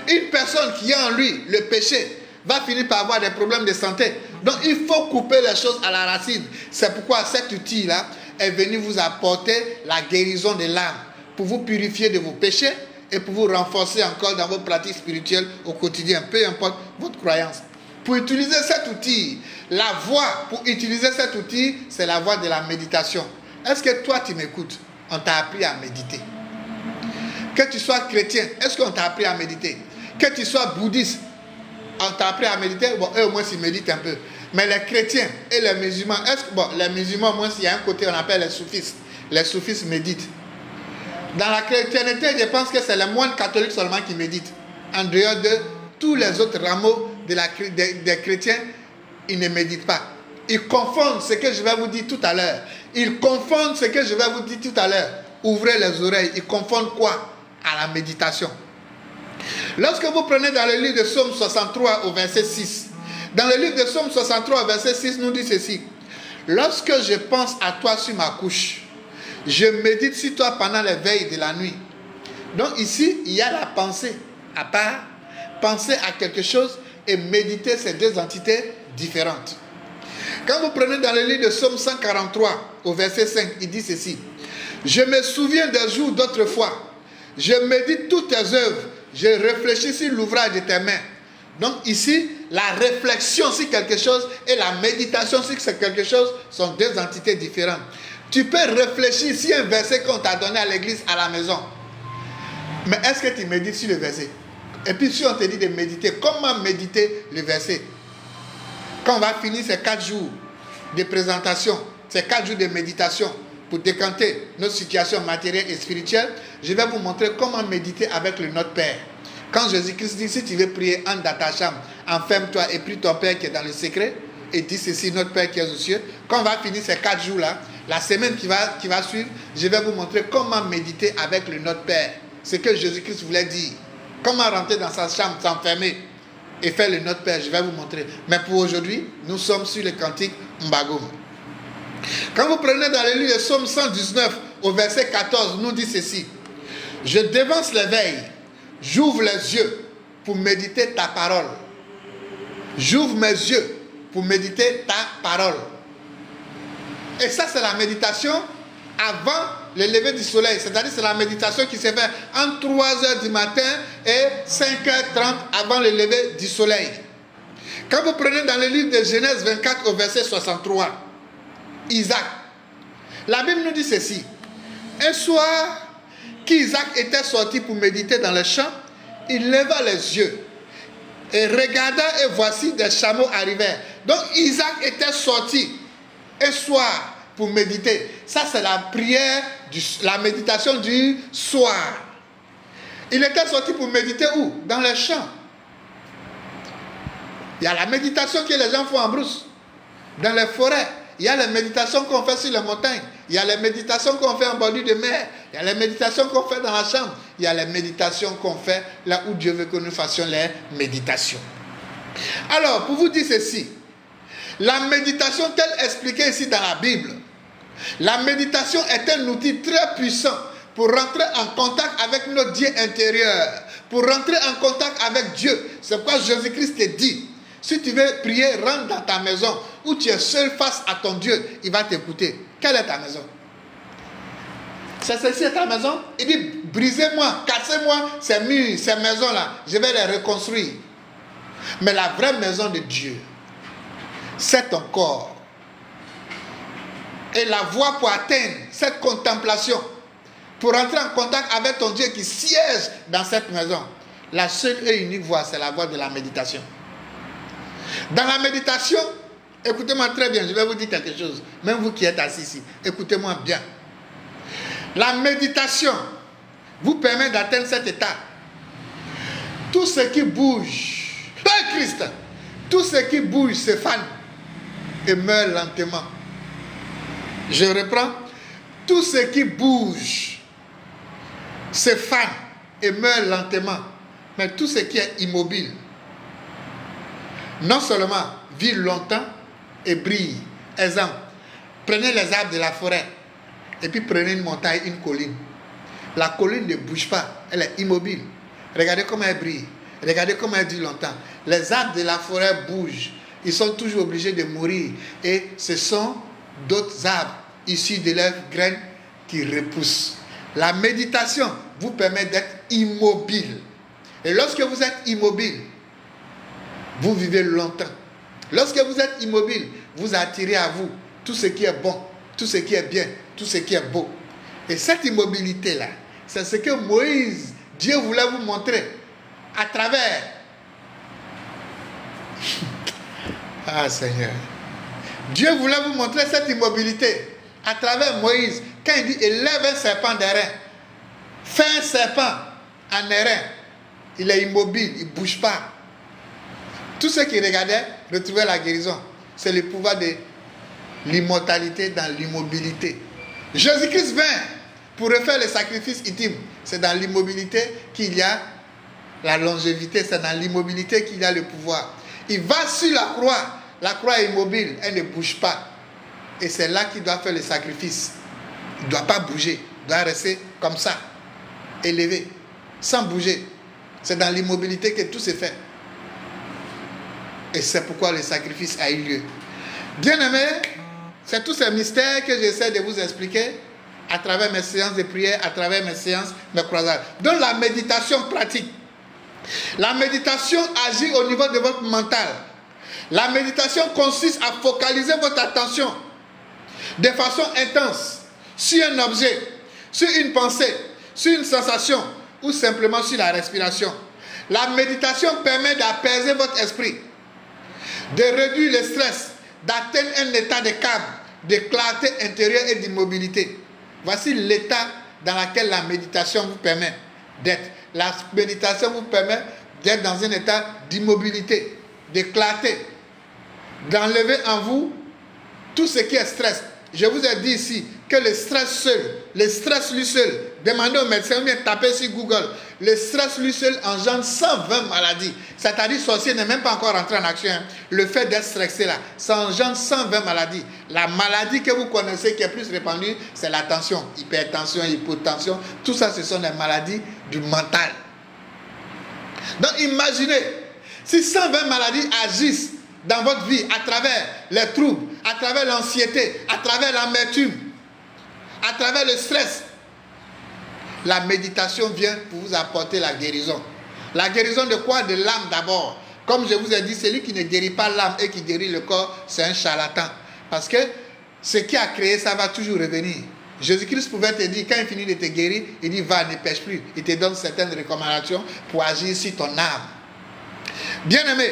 Une personne qui a en lui le péché va finir par avoir des problèmes de santé. Donc il faut couper les choses à la racine. C'est pourquoi cet outil-là est venu vous apporter la guérison de l'âme, pour vous purifier de vos péchés et pour vous renforcer encore dans vos pratiques spirituelles au quotidien, peu importe votre croyance. Pour utiliser cet outil, la voie pour utiliser cet outil, c'est la voie de la méditation. Est-ce que toi tu m'écoutes? On t'a appris à méditer. Que tu sois chrétien, est-ce qu'on t'a appris à méditer? Que tu sois bouddhiste, on t'a appris à méditer? Bon, eux au moins ils méditent un peu. Mais les chrétiens et les musulmans, les musulmans, au moins il y a un côté, on appelle les soufistes. Les soufistes méditent. Dans la chrétienté, je pense que c'est les moines catholiques seulement qui méditent. En dehors de tous les autres rameaux des chrétiens, ils ne méditent pas. Ils confondent ce que je vais vous dire tout à l'heure. Ils confondent ce que je vais vous dire tout à l'heure. Ouvrez les oreilles. Ils confondent quoi? À la méditation. Lorsque vous prenez dans le livre de Psaume 63 au verset 6, dans le livre de Psaume 63 au verset 6, nous dit ceci. Lorsque je pense à toi sur ma couche, je médite sur toi pendant les veilles de la nuit. Donc ici, il y a la pensée. À part penser à quelque chose et méditer, ces deux entités différentes. Quand vous prenez dans le livre de Psaume 143 au verset 5, il dit ceci. Je me souviens des jours d'autrefois. Je médite toutes tes œuvres. Je réfléchis sur l'ouvrage de tes mains. Donc ici, la réflexion sur quelque chose et la méditation sur quelque chose sont deux entités différentes. Tu peux réfléchir sur un verset qu'on t'a donné à l'église, à la maison. Mais est-ce que tu médites sur le verset? Et puis si on te dit de méditer, comment méditer le verset? Quand on va finir ces 4 jours de présentation, ces 4 jours de méditation, pour décanter notre situation matérielle et spirituelle, je vais vous montrer comment méditer avec le Notre Père. Quand Jésus-Christ dit, si tu veux prier, entre dans ta chambre, enferme-toi et prie ton Père qui est dans le secret, et dis ceci, notre Père qui est aux cieux. Quand on va finir ces 4 jours-là, la semaine qui va suivre, je vais vous montrer comment méditer avec le Notre Père. Ce que Jésus-Christ voulait dire. Comment rentrer dans sa chambre, s'enfermer et faire le Notre Père, je vais vous montrer. Mais pour aujourd'hui, nous sommes sur le cantique Mbagoum. Quand vous prenez dans le livre de Psaume 119, au verset 14, nous dit ceci. Je dévance les veilles, j'ouvre les yeux pour méditer ta parole. J'ouvre mes yeux pour méditer ta parole. Et ça, c'est la méditation avant le lever du soleil. C'est-à-dire c'est la méditation qui se fait entre 3h du matin et 5h30 avant le lever du soleil. Quand vous prenez dans le livre de Genèse 24 au verset 63, Isaac, la Bible nous dit ceci. Un soir qu'Isaac était sorti pour méditer dans le champ, il leva les yeux et regarda et voici des chameaux arrivèrent. Donc Isaac était sorti un soir pour méditer. Ça c'est la prière, la méditation du soir. Il était sorti pour méditer où? Dans les champs. Il y a la méditation que les gens font en brousse, dans les forêts. Il y a les méditations qu'on fait sur les montagnes. Il y a les méditations qu'on fait en bordure de mer. Il y a les méditations qu'on fait dans la chambre. Il y a les méditations qu'on fait là où Dieu veut que nous fassions les méditations. Alors, pour vous dire ceci, la méditation telle expliquée ici dans la Bible, la méditation est un outil très puissant pour rentrer en contact avec notre Dieu intérieur, pour rentrer en contact avec Dieu. C'est pourquoi Jésus-Christ te dit, si tu veux prier, rentre dans ta maison où tu es seul face à ton Dieu, il va t'écouter. Quelle est ta maison? C'est celle-ci ta maison? Il dit, brisez-moi, cassez-moi ces murs, ces maisons-là, je vais les reconstruire. Mais la vraie maison de Dieu, c'est ton corps. Et la voie pour atteindre cette contemplation, pour entrer en contact avec ton Dieu qui siège dans cette maison, la seule et unique voie, c'est la voie de la méditation. Dans la méditation, écoutez-moi très bien, je vais vous dire quelque chose. Même vous qui êtes assis ici, écoutez-moi bien. La méditation vous permet d'atteindre cet état. Tout ce qui bouge, Père Christ, tout ce qui bouge se fane et meurt lentement. Je reprends. Tout ce qui bouge se fane et meurt lentement. Mais tout ce qui est immobile, non seulement vit longtemps et brille. Exemple, prenez les arbres de la forêt et puis prenez une montagne, une colline. La colline ne bouge pas, elle est immobile. Regardez comment elle brille, regardez comment elle dure longtemps. Les arbres de la forêt bougent, ils sont toujours obligés de mourir. Et ce sont d'autres arbres issus de leurs graines qui repoussent. La méditation vous permet d'être immobile. Et lorsque vous êtes immobile, vous vivez longtemps. Lorsque vous êtes immobile, vous attirez à vous tout ce qui est bon, tout ce qui est bien, tout ce qui est beau. Et cette immobilité-là, c'est ce que Moïse, Dieu voulait vous montrer à travers. Ah Seigneur. Dieu voulait vous montrer cette immobilité à travers Moïse. Quand il dit, élève un serpent d'airain, fais un serpent en airain, il est immobile, il ne bouge pas. Tous ceux qui regardaient retrouvaient la guérison. C'est le pouvoir de l'immortalité dans l'immobilité. Jésus-Christ vint pour refaire le sacrifice intime. C'est dans l'immobilité qu'il y a la longévité, c'est dans l'immobilité qu'il y a le pouvoir. Il va sur la croix est immobile, elle ne bouge pas. Et c'est là qu'il doit faire le sacrifice. Il ne doit pas bouger, il doit rester comme ça, élevé, sans bouger. C'est dans l'immobilité que tout se fait. Et c'est pourquoi le sacrifice a eu lieu. Bien-aimés, c'est tous ces mystères que j'essaie de vous expliquer à travers mes séances de prière, à travers mes séances, mes croisades. Donc la méditation pratique. La méditation agit au niveau de votre mental. La méditation consiste à focaliser votre attention de façon intense sur un objet, sur une pensée, sur une sensation ou simplement sur la respiration. La méditation permet d'apaiser votre esprit, de réduire le stress, d'atteindre un état de calme, de clarté intérieure et d'immobilité. Voici l'état dans lequel la méditation vous permet d'être. La méditation vous permet d'être dans un état d'immobilité, de clarté, d'enlever en vous tout ce qui est stress. Je vous ai dit ici que le stress lui seul, demandez au médecin ou bien tapez sur Google, le stress lui seul engendre 120 maladies. C'est-à-dire, sorcier n'est même pas encore rentré en action. Le fait d'être stressé là, ça engendre 120 maladies. La maladie que vous connaissez qui est plus répandue, c'est la tension, hypertension, hypotension. Tout ça, ce sont des maladies du mental. Donc imaginez, si 120 maladies agissent dans votre vie à travers les troubles, à travers l'anxiété, à travers l'amertume, à travers le stress, la méditation vient pour vous apporter la guérison. La guérison de quoi? De l'âme d'abord. Comme je vous ai dit, celui qui ne guérit pas l'âme et qui guérit le corps, c'est un charlatan. Parce que ce qui a créé ça va toujours revenir. Jésus-Christ pouvait te dire, quand il finit de te guérir, il dit, va, ne pêche plus. Il te donne certaines recommandations pour agir sur ton âme. Bien-aimé,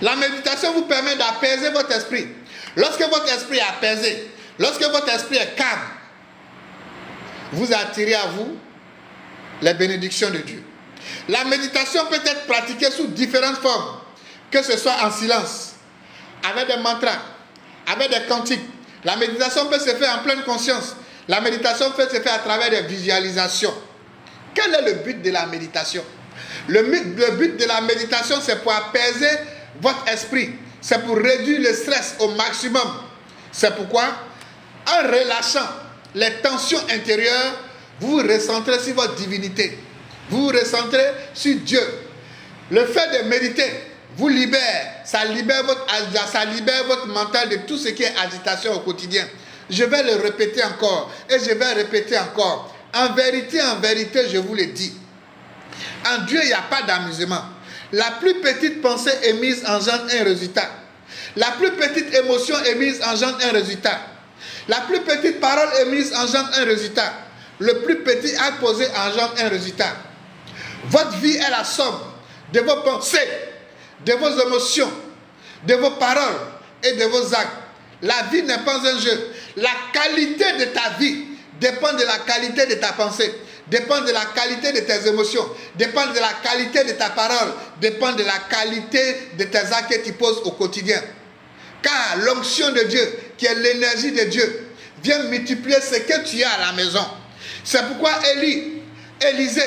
la méditation vous permet d'apaiser votre esprit. Lorsque votre esprit est apaisé, lorsque votre esprit est calme, vous attirez à vous les bénédictions de Dieu. La méditation peut être pratiquée sous différentes formes, que ce soit en silence, avec des mantras, avec des cantiques. La méditation peut se faire en pleine conscience. La méditation peut se faire à travers des visualisations. Quel est le but de la méditation? Le but de la méditation, c'est pour apaiser votre esprit. C'est pour réduire le stress au maximum. C'est pourquoi, en relâchant les tensions intérieures, vous vous recentrez sur votre divinité. Vous vous recentrez sur Dieu. Le fait de méditer vous libère. Ça libère votre mental de tout ce qui est agitation au quotidien. Je vais le répéter encore. Et je vais répéter encore. En vérité, je vous le dis. En Dieu, il n'y a pas d'amusement. La plus petite pensée émise engendre un résultat. La plus petite émotion émise engendre un résultat. La plus petite parole émise engendre un résultat. Le plus petit acte posé engendre un résultat. Votre vie est la somme de vos pensées, de vos émotions, de vos paroles et de vos actes. La vie n'est pas un jeu. La qualité de ta vie dépend de la qualité de ta pensée, dépend de la qualité de tes émotions, dépend de la qualité de ta parole, dépend de la qualité de tes actes que tu poses au quotidien. Car l'onction de Dieu, qui est l'énergie de Dieu, vient multiplier ce que tu as à la maison. C'est pourquoi Élisée,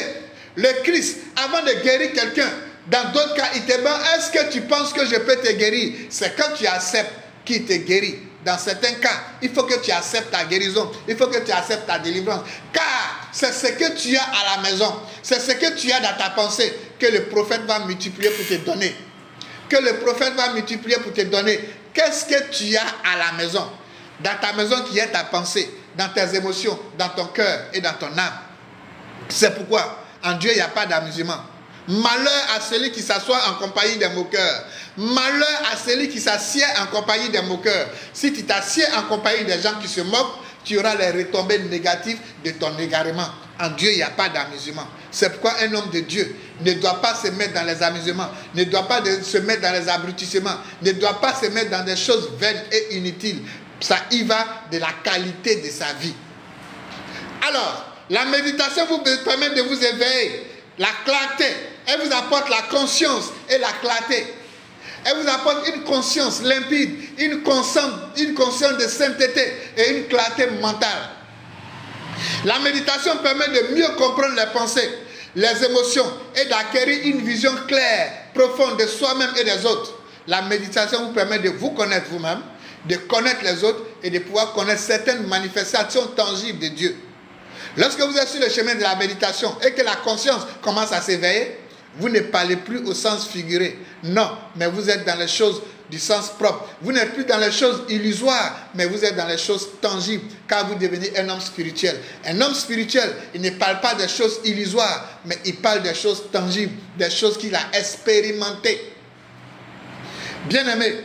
le Christ, avant de guérir quelqu'un, dans d'autres cas, il te demande, est-ce que tu penses que je peux te guérir? C'est quand tu acceptes qu'il te guérit. Dans certains cas, il faut que tu acceptes ta guérison. Il faut que tu acceptes ta délivrance. Car c'est ce que tu as à la maison. C'est ce que tu as dans ta pensée que le prophète va multiplier pour te donner. Que le prophète va multiplier pour te donner. Qu'est-ce que tu as à la maison? Dans ta maison qui est ta pensée, dans tes émotions, dans ton cœur et dans ton âme. C'est pourquoi en Dieu il n'y a pas d'amusement. Malheur à celui qui s'assoit en compagnie des moqueurs. Malheur à celui qui s'assied en compagnie des moqueurs. Si tu t'assieds en compagnie des gens qui se moquent, tu auras les retombées négatives de ton égarement. En Dieu, il n'y a pas d'amusement. C'est pourquoi un homme de Dieu ne doit pas se mettre dans les amusements, ne doit pas se mettre dans les abrutissements, ne doit pas se mettre dans des choses vaines et inutiles. Ça y va de la qualité de sa vie. Alors, la méditation vous permet de vous éveiller, la clarté. Elle vous apporte la conscience et la clarté. Elle vous apporte une conscience limpide, une conscience de sainteté et une clarté mentale. La méditation permet de mieux comprendre les pensées, les émotions et d'acquérir une vision claire, profonde de soi-même et des autres. La méditation vous permet de vous connaître vous-même, de connaître les autres et de pouvoir connaître certaines manifestations tangibles de Dieu. Lorsque vous êtes sur le chemin de la méditation et que la conscience commence à s'éveiller, vous ne parlez plus au sens figuré. Non, mais vous êtes dans les choses du sens propre. Vous n'êtes plus dans les choses illusoires, mais vous êtes dans les choses tangibles, car vous devenez un homme spirituel. Un homme spirituel, il ne parle pas des choses illusoires, mais il parle des choses tangibles, des choses qu'il a expérimentées. Bien-aimés,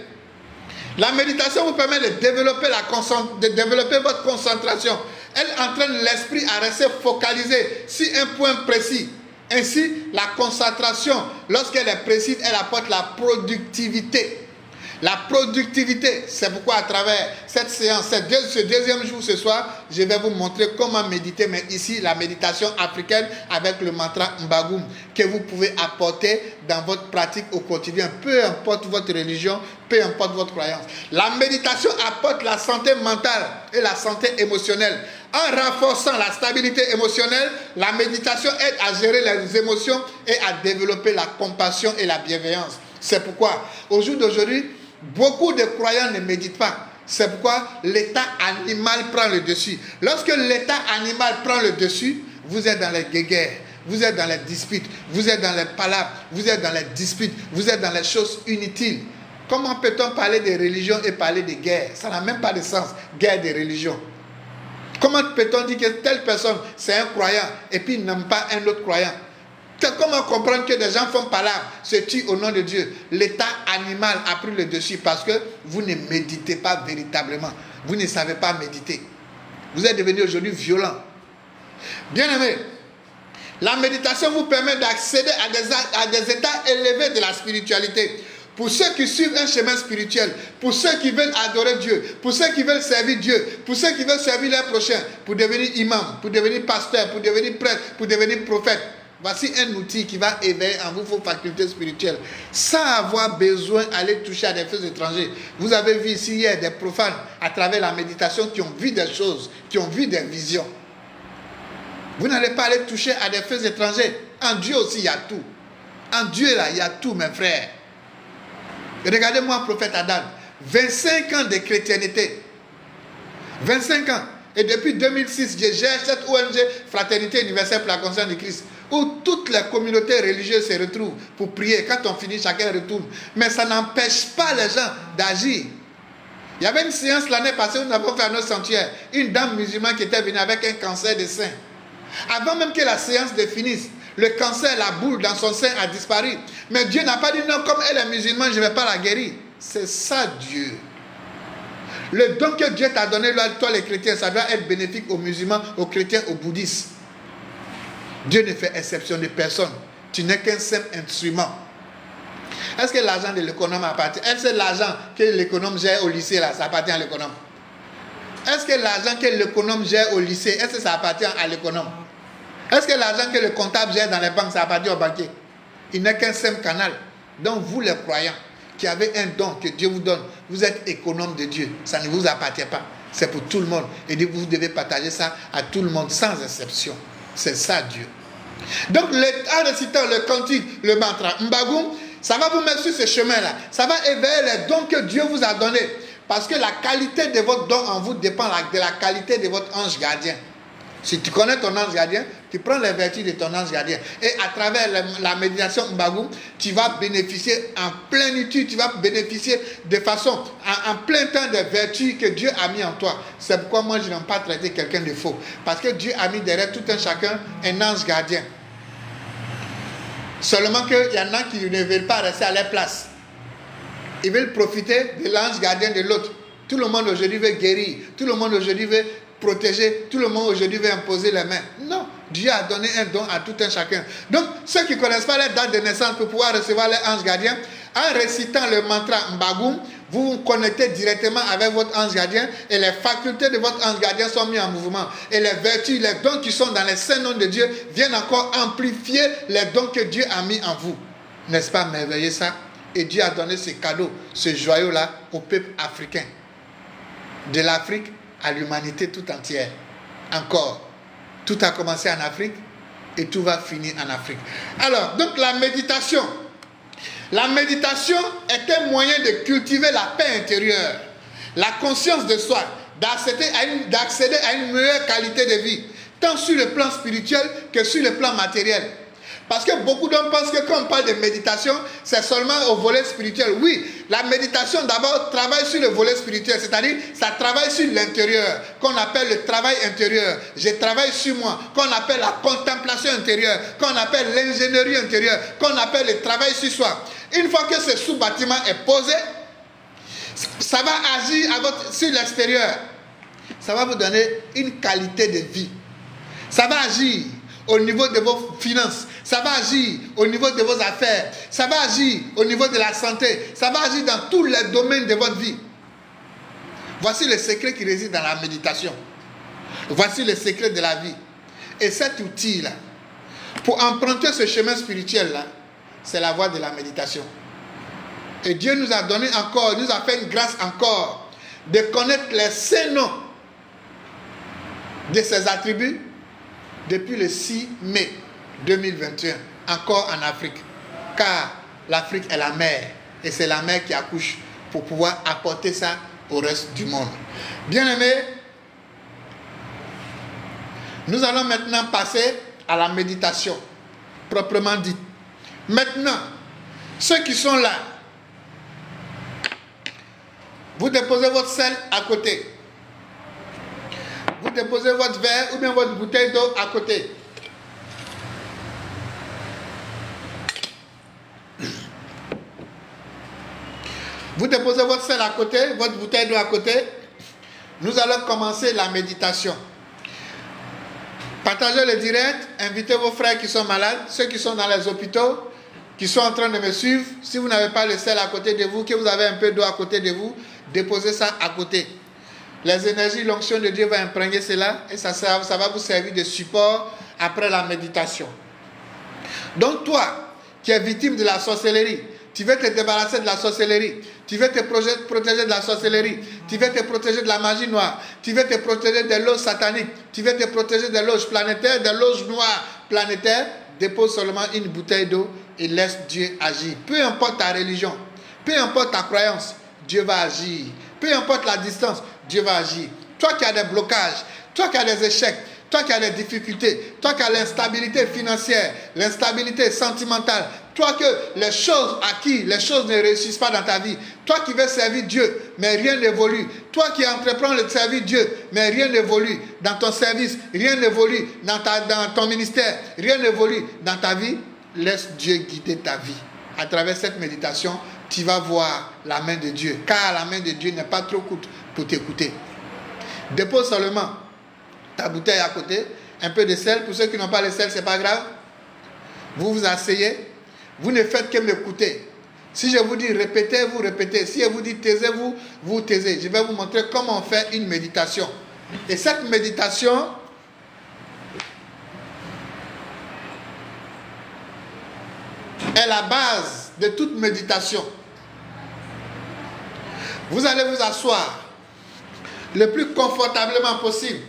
la méditation vous permet de développer votre concentration. Elle entraîne l'esprit à rester focalisé sur un point précis. Ainsi, la concentration, lorsqu'elle est précise, elle apporte la productivité. La productivité, c'est pourquoi à travers cette séance, ce deuxième jour ce soir, je vais vous montrer comment méditer, mais ici la méditation africaine avec le mantra Mbagoum, que vous pouvez apporter dans votre pratique au quotidien, peu importe votre religion, peu importe votre croyance. La méditation apporte la santé mentale et la santé émotionnelle. En renforçant la stabilité émotionnelle, la méditation aide à gérer les émotions et à développer la compassion et la bienveillance. C'est pourquoi, au jour d'aujourd'hui, beaucoup de croyants ne méditent pas. C'est pourquoi l'état animal prend le dessus. Lorsque l'état animal prend le dessus, vous êtes dans les guéguerres, vous êtes dans les disputes, vous êtes dans les palabres, vous êtes dans les disputes, vous êtes dans les choses inutiles. Comment peut-on parler de religion et parler de guerre? Ça n'a même pas de sens, guerre de religion. Comment peut-on dire que telle personne, c'est un croyant, et puis il n'aime pas un autre croyant? Comment comprendre que des gens font palabre, se tuent au nom de Dieu? L'état animal a pris le dessus parce que vous ne méditez pas véritablement. Vous ne savez pas méditer. Vous êtes devenu aujourd'hui violent. Bien-aimés, la méditation vous permet d'accéder à des états élevés de la spiritualité. Pour ceux qui suivent un chemin spirituel, pour ceux qui veulent adorer Dieu, pour ceux qui veulent servir Dieu, pour ceux qui veulent servir leurs prochains, pour devenir imam, pour devenir pasteur, pour devenir prêtre, pour devenir prophète. Voici un outil qui va éveiller en vous vos facultés spirituelles, sans avoir besoin d'aller toucher à des feux étrangers. Vous avez vu ici hier des profanes, à travers la méditation, qui ont vu des choses, qui ont vu des visions. Vous n'allez pas aller toucher à des feux étrangers. En Dieu aussi, il y a tout. En Dieu, là, il y a tout, mes frères. Regardez-moi, prophète Adam, 25 ans de chrétienté. 25 ans. Et depuis 2006, je gère cette ONG Fraternité Universelle pour la Conscience de Christ, où toutes les communautés religieuses se retrouvent pour prier. Quand on finit, chacun retourne. Mais ça n'empêche pas les gens d'agir. Il y avait une séance l'année passée où nous avons fait à notre sanctuaire. Une dame musulmane qui était venue avec un cancer de sein. Avant même que la séance ne finisse, le cancer, la boule dans son sein a disparu. Mais Dieu n'a pas dit non, comme elle est musulmane, je ne vais pas la guérir. C'est ça Dieu. Le don que Dieu t'a donné, toi les chrétiens, ça doit être bénéfique aux musulmans, aux chrétiens, aux bouddhistes. Dieu ne fait exception de personne. Tu n'es qu'un simple instrument. Est-ce que l'argent de l'économe appartient? Est-ce que l'argent que l'économe gère au lycée, là, ça appartient à l'économe? Est-ce que l'argent que l'économe gère au lycée, est-ce que ça appartient à l'économe? Est-ce que l'argent que le comptable gère dans les banques, ça appartient au banquier? Il n'est qu'un simple canal. Donc vous les croyants, qui avez un don que Dieu vous donne, vous êtes économe de Dieu. Ça ne vous appartient pas. C'est pour tout le monde. Et vous devez partager ça à tout le monde, sans exception. C'est ça Dieu. Donc en récitant le cantique, le mantra Mbagoum, ça va vous mettre sur ce chemin-là. Ça va éveiller les dons que Dieu vous a donnés. Parce que la qualité de votre don en vous dépend de la qualité de votre ange gardien. Si tu connais ton ange gardien, tu prends les vertus de ton ange gardien. Et à travers la méditation Mbagoum, tu vas bénéficier en plénitude, tu vas bénéficier de façon, en plein temps des vertus que Dieu a mis en toi. C'est pourquoi moi je n'aime pas traiter quelqu'un de faux. Parce que Dieu a mis derrière tout un chacun un ange gardien. Seulement qu'il y en a qui ne veulent pas rester à leur place. Ils veulent profiter de l'ange gardien de l'autre. Tout le monde aujourd'hui veut guérir. Tout le monde aujourd'hui veut protéger. Tout le monde aujourd'hui veut imposer les mains. Non, Dieu a donné un don à tout un chacun. Donc, ceux qui ne connaissent pas leur date de naissance pour pouvoir recevoir leur ange gardien, en récitant le mantra Mbagoum, vous vous connectez directement avec votre ange gardien et les facultés de votre ange gardien sont mises en mouvement. Et les vertus, les dons qui sont dans les saints noms de Dieu viennent encore amplifier les dons que Dieu a mis en vous. N'est-ce pas merveilleux ça? Et Dieu a donné ce cadeau, ce joyau-là au peuple africain. De l'Afrique à l'humanité tout entière. Encore, tout a commencé en Afrique et tout va finir en Afrique. Alors, donc la méditation. La méditation est un moyen de cultiver la paix intérieure, la conscience de soi, d'accéder à une meilleure qualité de vie, tant sur le plan spirituel que sur le plan matériel. Parce que beaucoup d'hommes pensent que quand on parle de méditation, c'est seulement au volet spirituel. Oui, la méditation d'abord travaille sur le volet spirituel, c'est-à-dire ça travaille sur l'intérieur, qu'on appelle le travail intérieur. Je travaille sur moi, qu'on appelle la contemplation intérieure, qu'on appelle l'ingénierie intérieure, qu'on appelle le travail sur soi. Une fois que ce sous-bâtiment est posé, ça va agir sur l'extérieur. Ça va vous donner une qualité de vie. Ça va agir au niveau de vos finances, ça va agir au niveau de vos affaires, ça va agir au niveau de la santé, ça va agir dans tous les domaines de votre vie. Voici le secret qui réside dans la méditation. Voici le secret de la vie. Et cet outil-là, pour emprunter ce chemin spirituel-là, c'est la voie de la méditation. Et Dieu nous a donné encore, nous a fait une grâce encore de connaître les saints noms de ses attributs depuis le 6 mai 2021, encore en Afrique. Car l'Afrique est la mère, et c'est la mère qui accouche pour pouvoir apporter ça au reste du monde. Bien-aimés, nous allons maintenant passer à la méditation, proprement dite. Maintenant, ceux qui sont là, vous déposez votre sel à côté. Vous déposez votre verre ou bien votre bouteille d'eau à côté. Vous déposez votre sel à côté, votre bouteille d'eau à côté. Nous allons commencer la méditation. Partagez le direct, invitez vos frères qui sont malades, ceux qui sont dans les hôpitaux, qui sont en train de me suivre. Si vous n'avez pas le sel à côté de vous, que vous avez un peu d'eau à côté de vous, déposez ça à côté. Les énergies, l'onction de Dieu va imprégner cela et ça va vous servir de support après la méditation. Donc toi, qui es victime de la sorcellerie, tu veux te débarrasser de la sorcellerie, tu veux te protéger de la sorcellerie, tu veux te protéger de la magie noire, tu veux te protéger des loges sataniques, tu veux te protéger des loges planétaires, des loges noires planétaires, dépose seulement une bouteille d'eau et laisse Dieu agir. Peu importe ta religion, peu importe ta croyance, Dieu va agir. Peu importe la distance, Dieu va agir. Toi qui as des blocages, toi qui as des échecs, toi qui as des difficultés, toi qui as l'instabilité financière, l'instabilité sentimentale, toi que les choses acquises, les choses ne réussissent pas dans ta vie, toi qui veux servir Dieu, mais rien n'évolue, toi qui entreprends le servir Dieu, mais rien n'évolue dans ton service, rien n'évolue dans ton ministère, rien n'évolue dans ta vie, laisse Dieu guider ta vie. À travers cette méditation, tu vas voir la main de Dieu, car la main de Dieu n'est pas trop courte pour t'écouter. Dépose seulement ta bouteille à côté, un peu de sel. Pour ceux qui n'ont pas le sel, ce n'est pas grave. Vous vous asseyez, vous ne faites que m'écouter. Si je vous dis répétez, vous répétez. Si je vous dis taisez-vous, vous taisez. Je vais vous montrer comment on fait une méditation. Et cette méditation est la base de toute méditation. Vous allez vous asseoir le plus confortablement possible.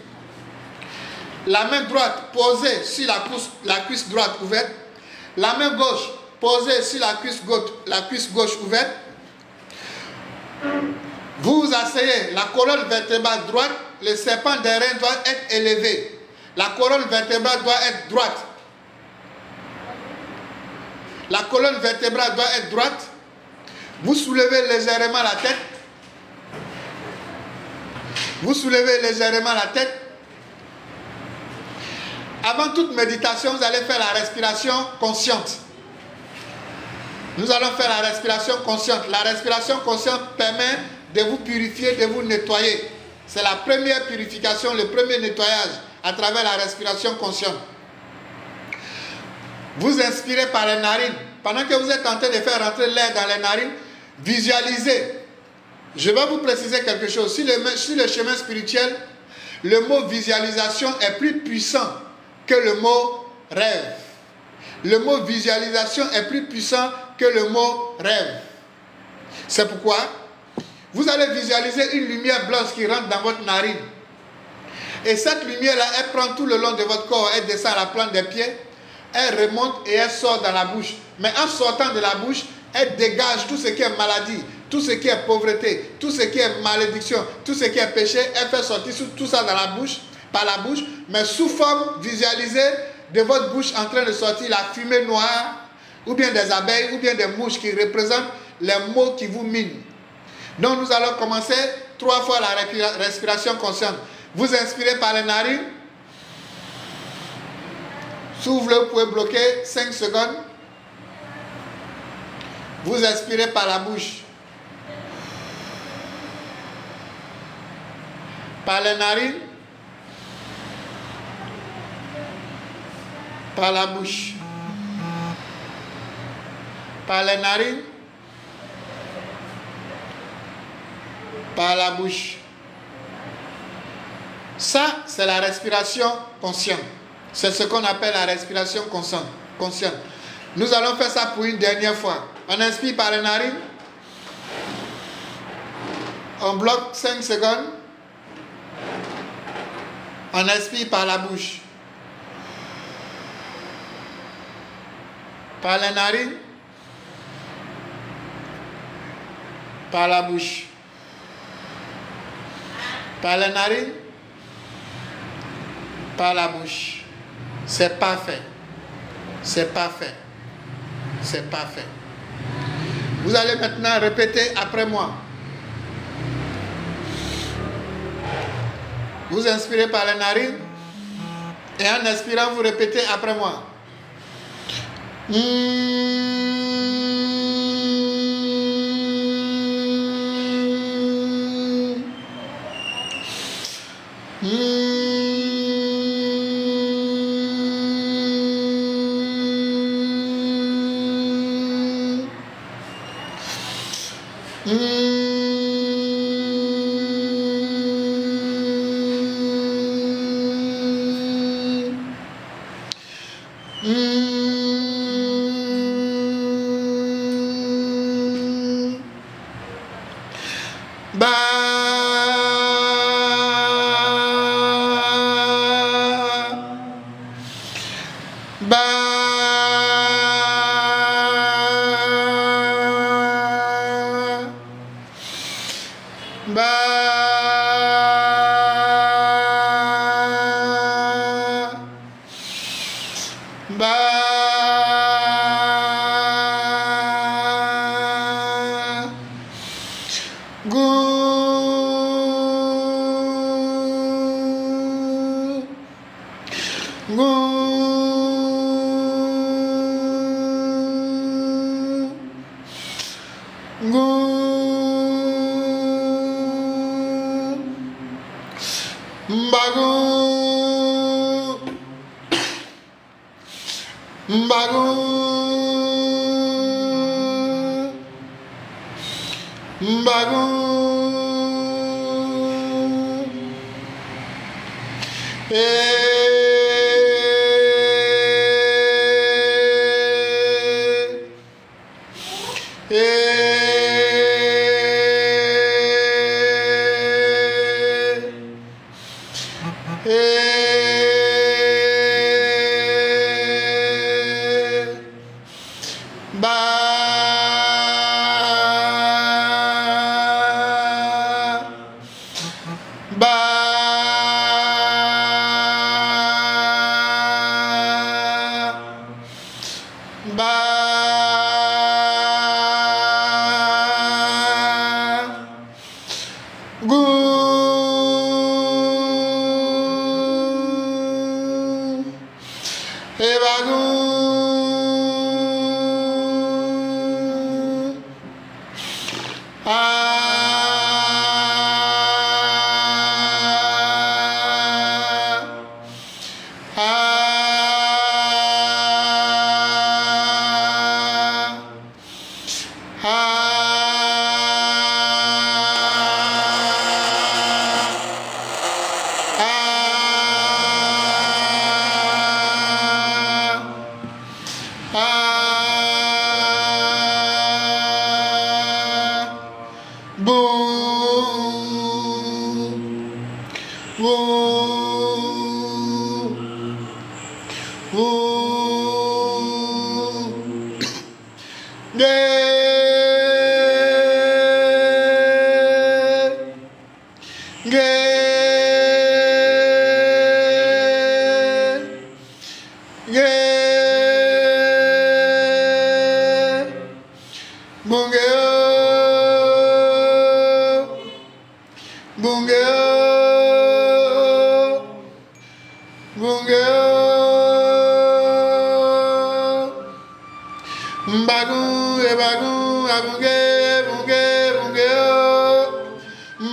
La main droite posée sur la cuisse droite ouverte. La main gauche posée sur la cuisse gauche ouverte. Vous vous asseyez, la colonne vertébrale droite, le serpent des reins doit être élevé. La colonne vertébrale doit être droite. La colonne vertébrale doit être droite. Vous soulevez légèrement la tête. Vous soulevez légèrement la tête. Avant toute méditation, vous allez faire la respiration consciente. Nous allons faire la respiration consciente. La respiration consciente permet de vous purifier, de vous nettoyer. C'est la première purification, le premier nettoyage à travers la respiration consciente. Vous inspirez par les narines. Pendant que vous êtes en train de faire rentrer l'air dans les narines, visualisez. Je vais vous préciser quelque chose. Sur le chemin spirituel, le mot visualisation est plus puissant que le mot rêve. Le mot visualisation est plus puissant que le mot rêve. C'est pourquoi vous allez visualiser une lumière blanche qui rentre dans votre narine. Et cette lumière-là, elle prend tout le long de votre corps, elle descend à la plante des pieds, elle remonte et elle sort dans la bouche. Mais en sortant de la bouche, elle dégage tout ce qui est maladie, tout ce qui est pauvreté, tout ce qui est malédiction, tout ce qui est péché. Elle fait sortir tout ça dans la bouche, par la bouche, mais sous forme visualisée de votre bouche en train de sortir la fumée noire, ou bien des abeilles, ou bien des mouches qui représentent les mots qui vous minent. Donc nous allons commencer 3 fois la respiration consciente. Vous inspirez par les narines. Soufflez, vous pouvez bloquer 5 secondes. Vous expirez par la bouche. Par les narines. Par la bouche. Par les narines. Par la bouche. Ça, c'est la respiration consciente. C'est ce qu'on appelle la respiration consciente. Nous allons faire ça pour une dernière fois. On inspire par les narines. On bloque 5 secondes. On expire par la bouche. Par les narines. Par la bouche. Par les narines. Par la bouche. C'est parfait. C'est parfait. C'est parfait. Vous allez maintenant répéter après moi. Vous inspirez par les narines. Et en expirant, vous répétez après moi.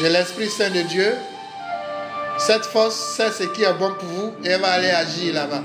de l'Esprit Saint de Dieu, cette force sait ce qui est bon pour vous et elle va aller agir là-bas.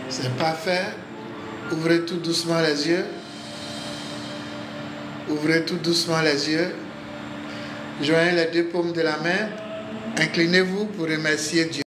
C'est parfait. Ouvrez tout doucement les yeux. Ouvrez tout doucement les yeux. Joignez les deux paumes de la main. Inclinez-vous pour remercier Dieu.